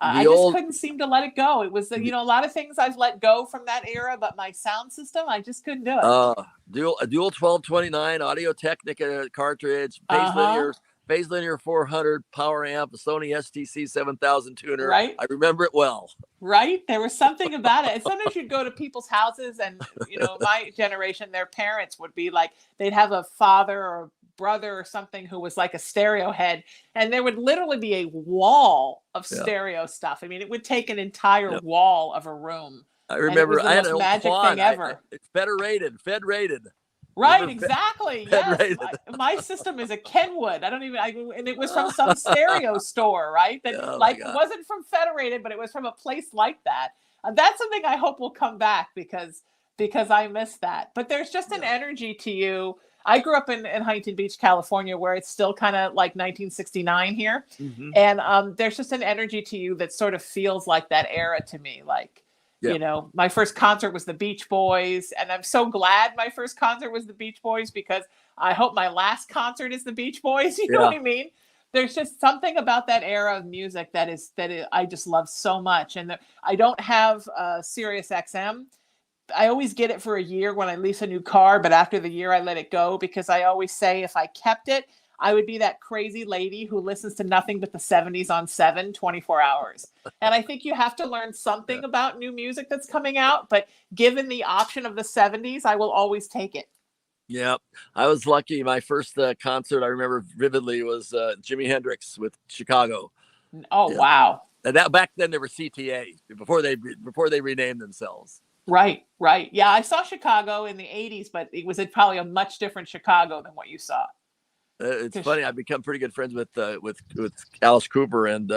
I just couldn't seem to let it go. It was, a lot of things I've let go from that era, but my sound system, I just couldn't do it. A dual 1229 Audio Technica cartridge, phase linear 400 power amp, a Sony STC 7000 tuner. Right. I remember it well. Right. There was something about it. And sometimes you'd go to people's houses and, my generation, their parents would be like, they'd have a father or brother or something who was like a stereo head, and there would literally be a wall of stereo stuff. I mean, it would take an entire wall of a room. I remember I had an magic old Quad. thing ever. It's Fed rated. Right, Remember exactly. Fed Yes. rated? My system is a Kenwood. I don't even, and it was from some stereo store, right? That Oh my like God. wasn't from Federated, but it was from a place like that. That's something I hope will come back because I miss that. But there's just an Yeah. energy to you. I grew up in Huntington Beach, California, where it's still kind of like 1969 here. Hmm. And there's just an energy to you that sort of feels like that era to me. Like, Yeah. my first concert was the Beach Boys, and I'm so glad my first concert was the Beach Boys because I hope my last concert is the Beach Boys. You know Yeah. what I mean? There's just something about that era of music I just love so much. And I don't have Sirius XM. I always get it for a year when I lease a new car, but after the year I let it go because I always say if I kept it, I would be that crazy lady who listens to nothing but the 70s on 24 hours. And I think you have to learn Yeah. something about new music that's coming out, but given the option of the 70s, I will always take it. Yeah, I was lucky. My first concert I remember vividly was Jimi Hendrix with Chicago. Oh, Yeah, wow. and that back then they were CTA before they renamed themselves. Right, right. Yeah, I saw Chicago in the 80s, but it was probably a much different Chicago than what you saw. It's funny. I've become pretty good friends with Alice Cooper, and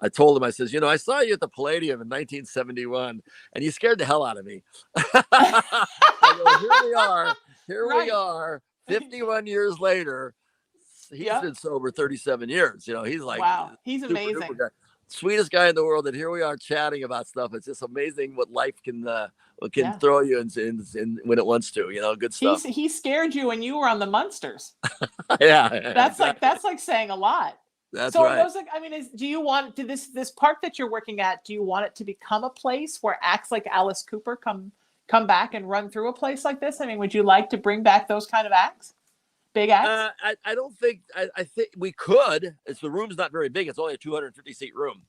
I told him, I says, I saw you at the Palladium in 1971, and you scared the hell out of me. I go, here we Right. are, 51 years later. He's Yep. been sober 37 years. He's like Wow. He's super amazing. duper guy, sweetest guy in the world. And here we are chatting about stuff. It's just amazing what life can Yeah. throw you in when it wants to. Good stuff. He scared you when you were on the Munsters. Yeah, That's exactly. that's like saying a lot. That's So are right. those like, do you want to this park that you're working at, do you want it to become a place where acts like Alice Cooper come back and run through a place like this? I mean, would you like to bring back those kind of acts? Big acts? I don't think I think we could. The room's not very big. It's only a 250 seat room.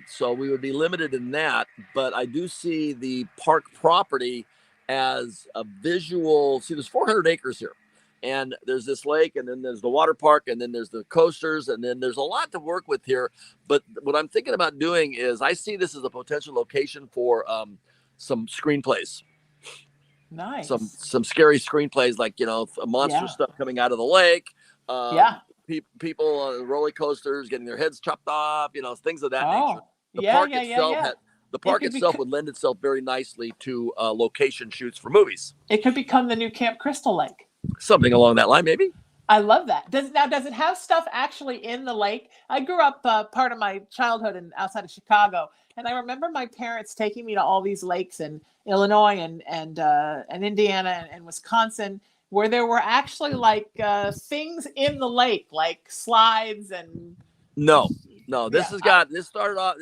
So we would be limited in that, but I do see the park property as a visual. See, there's 400 acres here, and there's this lake, and then there's the water park, and then there's the coasters, and then there's a lot to work with here. But what I'm thinking about doing is I see this as a potential location for some screenplays. Nice. Some scary screenplays, like monster stuff coming out of the lake. People on roller coasters getting their heads chopped off. Things of that nature. The park itself would lend itself very nicely to location shoots for movies. It could become the new Camp Crystal Lake. Something along that line, maybe. I love that. Does it have stuff actually in the lake? I grew up part of my childhood outside of Chicago, and I remember my parents taking me to all these lakes in Illinois and Indiana and Wisconsin, where there were actually like things in the lake, like slides and. No. This started off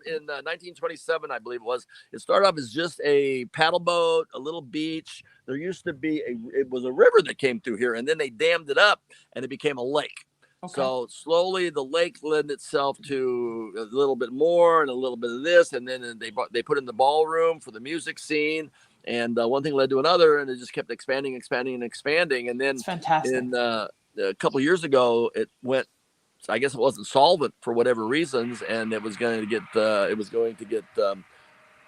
in 1927, I believe it was. It started off as just a paddle boat, a little beach. There used to be it was a river that came through here, and then they dammed it up, and it became a lake. Okay. So slowly the lake lent itself to a little bit more and a little bit of this, and then they put in the ballroom for the music scene, and one thing led to another, and it just kept expanding, and then it's fantastic. A couple of years ago, it went. I guess it wasn't solvent for whatever reasons, and it was going to get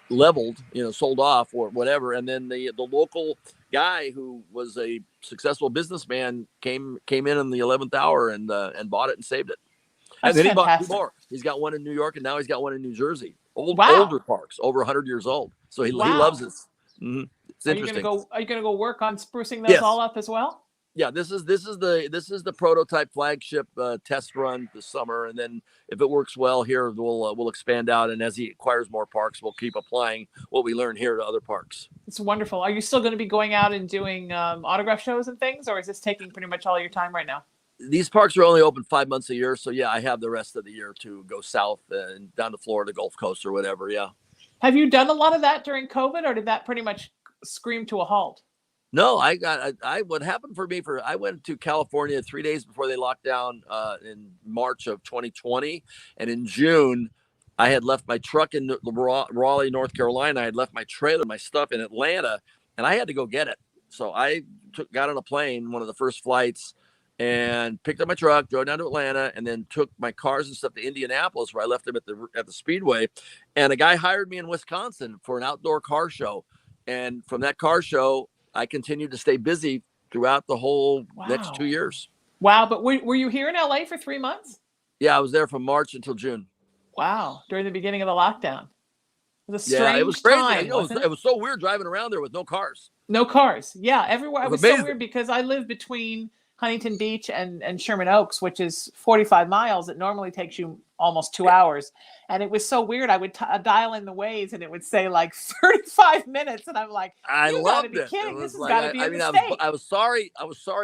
leveled, sold off or whatever. And then the local guy who was a successful businessman came in the 11th hour and bought it and saved it. That's and then fantastic. He bought 2 more. He's got one in New York, and now he's got one in New Jersey. Older parks, over 100 years old. So he loves this. Mm-hmm. It's interesting. Are you gonna go work on sprucing those all up as well? Yeah, this is the prototype flagship test run this summer, and then if it works well here, we'll expand out, and as he acquires more parks, we'll keep applying what we learn here to other parks. It's wonderful. Are you still going to be going out and doing autograph shows and things, or is this taking pretty much all your time right now? These parks are only open 5 months a year, so yeah, I have the rest of the year to go south and down to Florida, Gulf Coast, or whatever. Yeah. Have you done a lot of that during COVID, or did that pretty much scream to a halt? No, what happened for me I went to California 3 days before they locked down in March of 2020. And in June, I had left my truck in Raleigh, North Carolina. I had left my trailer, my stuff in Atlanta, and I had to go get it. So I got on a plane, one of the first flights, and picked up my truck, drove down to Atlanta, and then took my cars and stuff to Indianapolis, where I left them at the Speedway. And a guy hired me in Wisconsin for an outdoor car show. And from that car show, I continued to stay busy throughout the whole next Wow. 2 years. Wow. But were you here in LA for 3 months? Yeah, I was there from March until June. Wow. During the beginning of the lockdown. It was a Yeah, it was strange crazy. time, wasn't It it? was so weird driving around there with no cars. No cars. Yeah, everywhere. It It was was so amazing. weird because I live between Huntington Beach and Sherman Oaks, which is 45 miles. It normally takes you almost 2 hours. And it was so weird. I would dial in the Waze and it would say like 35 minutes. And I'm like, I you got to loved be it. It kidding. This was has like, got to be a mean, mistake. I was sorry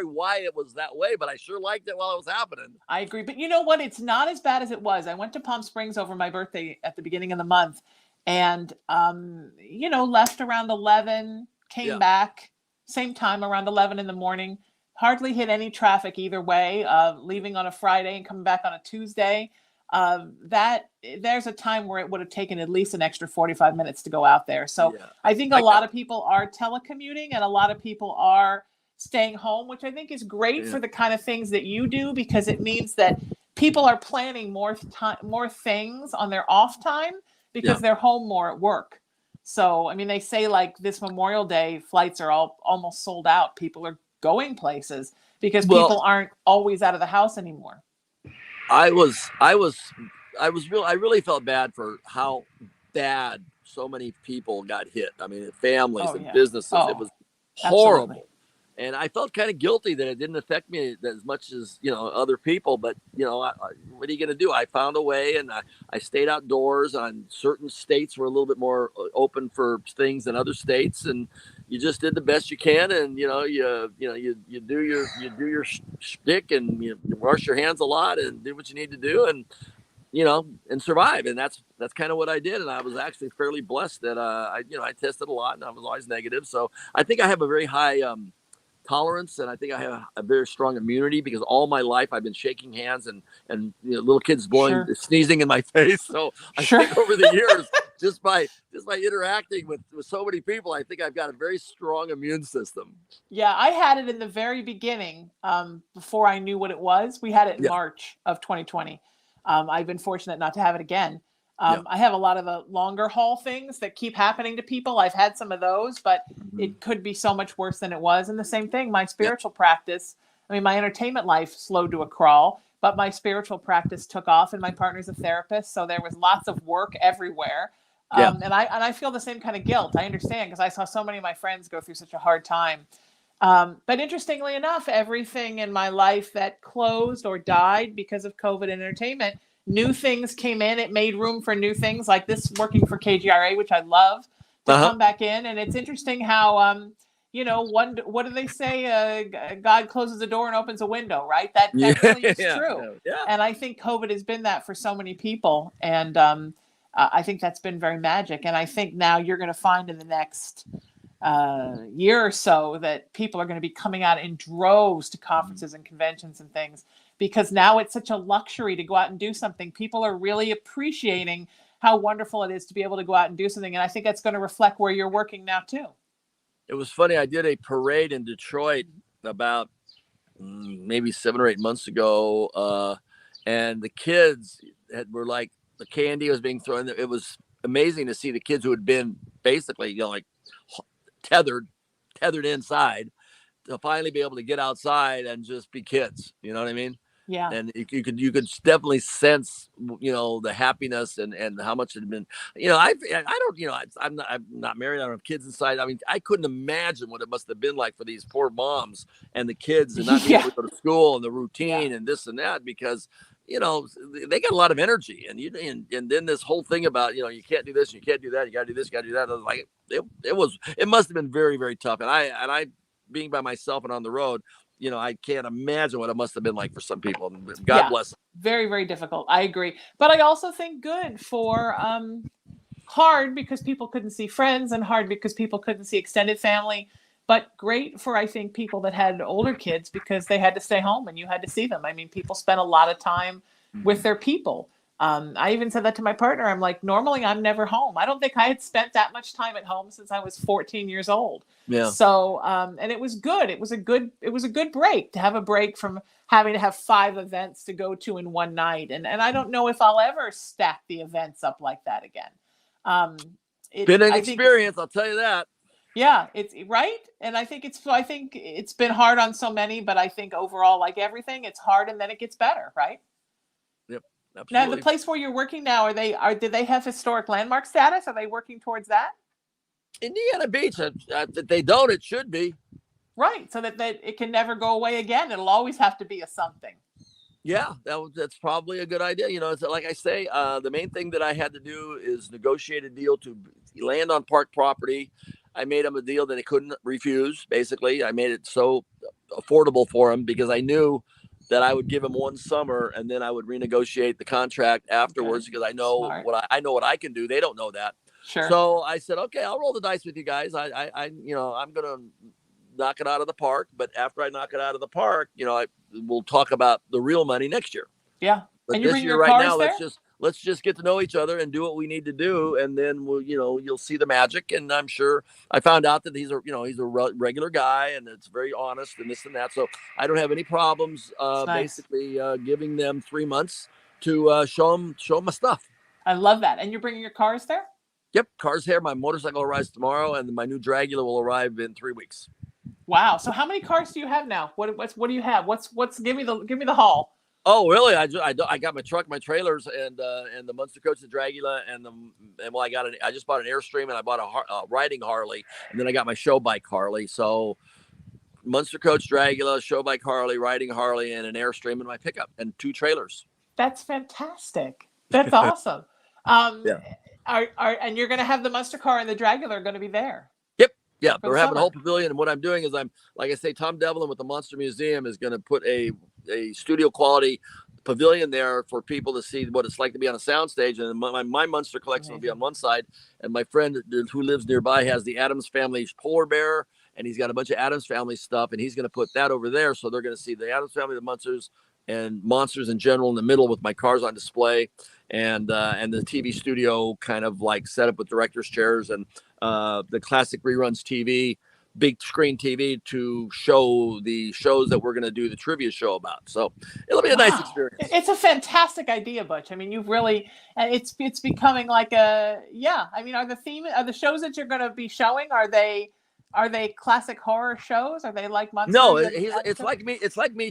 why it was that way, but I sure liked it while it was happening. I agree. But you know what? It's not as bad as it was. I went to Palm Springs over my birthday at the beginning of the month and, left around 11, came Yeah. back same time around 11 in the morning, hardly hit any traffic either way, leaving on a Friday and coming back on a Tuesday. There's a time where it would have taken at least an extra 45 minutes to go out there. So Yeah. I think a lot of people are telecommuting and a lot of people are staying home, which I think is great for the kind of things that you do, because it means that people are planning more things on their off time because they're home more at work. So, I mean, they say like this Memorial Day flights are all almost sold out. People are going places because people aren't always out of the house anymore. I really felt bad for how bad so many people got hit. I mean, families and businesses. It was horrible. Absolutely. And I felt kind of guilty that it didn't affect me as much as, other people. But, what are you going to do? I found a way, and I stayed outdoors. On certain states were a little bit more open for things than other states. And you just did the best you can. And, you do your shtick, and you wash your hands a lot and do what you need to do. And, and survive. And that's kind of what I did. And I was actually fairly blessed that, I tested a lot and I was always negative. So I think I have a very high, tolerance, and I think I have a very strong immunity because all my life I've been shaking hands and little kids sneezing in my face. So I think over the years, just by interacting with so many people, I think I've got a very strong immune system. Yeah, I had it in the very beginning, before I knew what it was. We had it in March of 2020. I've been fortunate not to have it again. I have a lot of the longer haul things that keep happening to people. I've had some of those, but it could be so much worse than it was. And the same thing, my spiritual practice, I mean, my entertainment life slowed to a crawl, but my spiritual practice took off, and my partner's a therapist. So there was lots of work everywhere. And I feel the same kind of guilt. I understand because I saw so many of my friends go through such a hard time. But interestingly enough, everything in my life that closed or died because of COVID and entertainment, new things came in. It made room for new things like this working for KGRA, which I love, to come back in. And it's interesting how, what do they say? God closes a door and opens a window, right? That really is true. Yeah. And I think COVID has been that for so many people. And I think that's been very magic. And I think now you're going to find in the next year or so that people are going to be coming out in droves to conferences and conventions and things, because now it's such a luxury to go out and do something. People are really appreciating how wonderful it is to be able to go out and do something. And I think that's going to reflect where you're working now too. It was funny. I did a parade in Detroit about maybe 7 or 8 months ago. And the kids were like, the candy was being thrown. It was amazing to see the kids who had been basically, like tethered inside, to finally be able to get outside and just be kids. You know what I mean? Yeah. And you could definitely sense, the happiness and how much it had been, I'm not married. I don't have kids inside. I mean, I couldn't imagine what it must have been like for these poor moms and the kids and not being able to go to school and the routine and this and that, because, they got a lot of energy, and then this whole thing about, you can't do this, you can't do that, you got to do this, you got to do that. I was like, it must have been very, very tough. And I being by myself and on the road, I can't imagine what it must have been like for some people. God bless them. Very, very difficult. I agree. But I also think good for hard because people couldn't see friends, and hard because people couldn't see extended family. But great for, I think, people that had older kids because they had to stay home and you had to see them. I mean, people spent a lot of time with their people. I even said that to my partner. I'm like, normally I'm never home. I don't think I had spent that much time at home since I was 14 years old. Yeah. So, and it was good. It was a good break, to have a break from having to have 5 events to go to in one night. And I don't know if I'll ever stack the events up like that again. Been an experience, I'll tell you that. Yeah, it's right. And I think it's been hard on so many, but I think overall, like everything, it's hard and then it gets better, right? Yep, Now, the absolutely. place where you're working now, did they have historic landmark status? Are they working towards that? Indiana Beach, if they don't, it should be. Right, so that it can never go away again. It'll always have to be a something. Yeah, that's probably a good idea. It's like I say, the main thing that I had to do is negotiate a deal to land on park property. I made them a deal that they couldn't refuse. Basically, I made it so affordable for them because I knew that I would give them one summer and then I would renegotiate the contract afterwards because I know Smart. I know what I can do. They don't know that. Sure. So I said, okay, I'll roll the dice with you guys. I'm gonna knock it out of the park. But after I knock it out of the park, we'll talk about the real money next year. Yeah. But And you this bring year, your right cars now, there? let's just get to know each other and do what we need to do, and then you'll see the magic. And I'm sure I found out that he's a regular guy, and it's very honest and this and that. So I don't have any problems. Nice. Basically, giving them 3 months to show them my stuff. I love that. And you're bringing your cars there? Yep, car's here. My motorcycle arrives tomorrow, and my new Dragula will arrive in 3 weeks. Wow. So how many cars do you have now? What do you have? Give me the haul. Oh, really? I got my truck, my trailers, and the Munster Coach, the Dragula, I just bought an Airstream, and I bought a riding Harley, and then I got my show bike Harley. So Munster Coach, Dragula, show bike Harley, riding Harley, and an Airstream in my pickup, and 2 trailers. That's fantastic. That's awesome. Yeah. And you're going to have the Munster car and the Dragula are going to be there. Yeah, we're having a whole pavilion, and what I'm doing is like I say, Tom Devlin with the Monster Museum is going to put a studio quality pavilion there for people to see what it's like to be on a soundstage. And my Munster collection will be on one side, and my friend who lives nearby has the Addams Family polar bear, and he's got a bunch of Addams Family stuff, and he's going to put that over there, so they're going to see the Addams Family, the Munsters, and monsters in general in the middle with my cars on display, and the TV studio kind of like set up with director's chairs and the classic reruns TV, big screen TV to show the shows that we're going to do the trivia show about. So it'll be a nice experience. It's a fantastic idea, Butch. I mean, you've really, it's becoming like are the shows that you're going to be showing, are they classic horror shows? Are they like Munsters? No, it's like me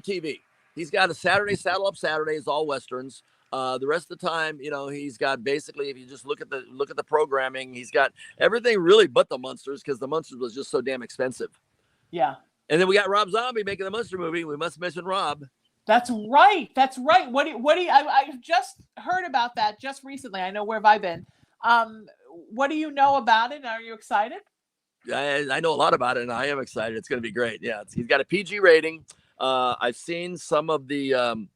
TV. He's got a Saddle Up Saturdays, all Westerns. The rest of the time, he's got basically, if you just look at the programming, he's got everything really but the Munsters, because the Munsters was just so damn expensive. Yeah. And then we got Rob Zombie making the Munster movie. We must mention Rob. That's right. What do you, I've just heard about that just recently. I know, where have I been? What do you know about it? Are you excited? I know a lot about it, and I am excited. It's going to be great. Yeah. He's got a PG rating. I've seen some of the,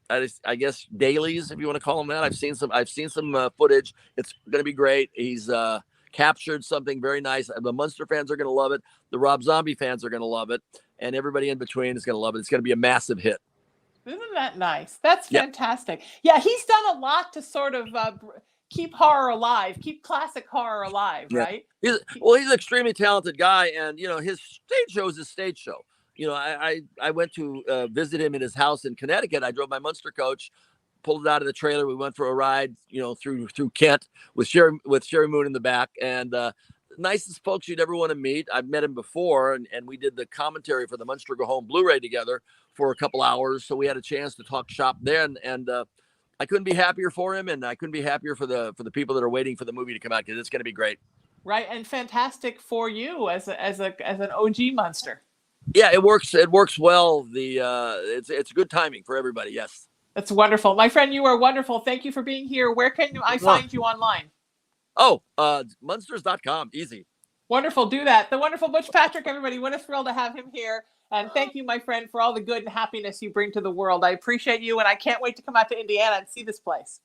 I guess dailies, if you want to call them that. I've seen some footage. It's going to be great. He's captured something very nice. The Munster fans are going to love it. The Rob Zombie fans are going to love it, and everybody in between is going to love it. It's going to be a massive hit. Isn't that nice? That's fantastic. Yeah, he's done a lot to sort of keep horror alive, keep classic horror alive, right? He's an extremely talented guy, and his stage show is his stage show. I went to visit him in his house in Connecticut. I drove my Munster Coach, pulled it out of the trailer. We went for a ride, through Kent with Sherry Moon in the back, and nicest folks you'd ever want to meet. I've met him before, and we did the commentary for the Munster Go Home Blu-ray together for a couple hours. So we had a chance to talk shop then, and I couldn't be happier for him, and I couldn't be happier for the people that are waiting for the movie to come out, because it's going to be great. Right, and fantastic for you as an OG Munster. Yeah, it works. It works well. It's good timing for everybody. Yes, that's wonderful, my friend. You are wonderful. Thank you for being here. Where can I find you online? Oh, Munsters.com. Easy. Wonderful. Do that. The wonderful Butch Patrick. Everybody, what a thrill to have him here. And thank you, my friend, for all the good and happiness you bring to the world. I appreciate you, and I can't wait to come out to Indiana and see this place.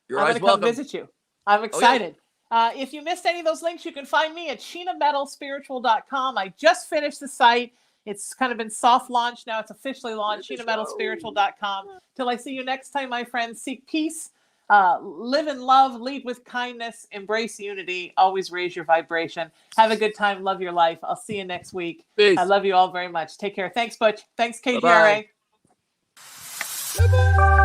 You're I'm always going to come welcome. visit you. I'm excited. Oh, yeah. If you missed any of those links, you can find me at SheenaMetalSpiritual.com. I just finished the site. It's kind of been soft launched. Now it's officially launched, SheenaMetalSpiritual.com. Till I see you next time, my friends, seek peace, live in love, lead with kindness, embrace unity, always raise your vibration. Have a good time. Love your life. I'll see you next week. Peace. I love you all very much. Take care. Thanks, Butch. Thanks, KGRA. Bye-bye.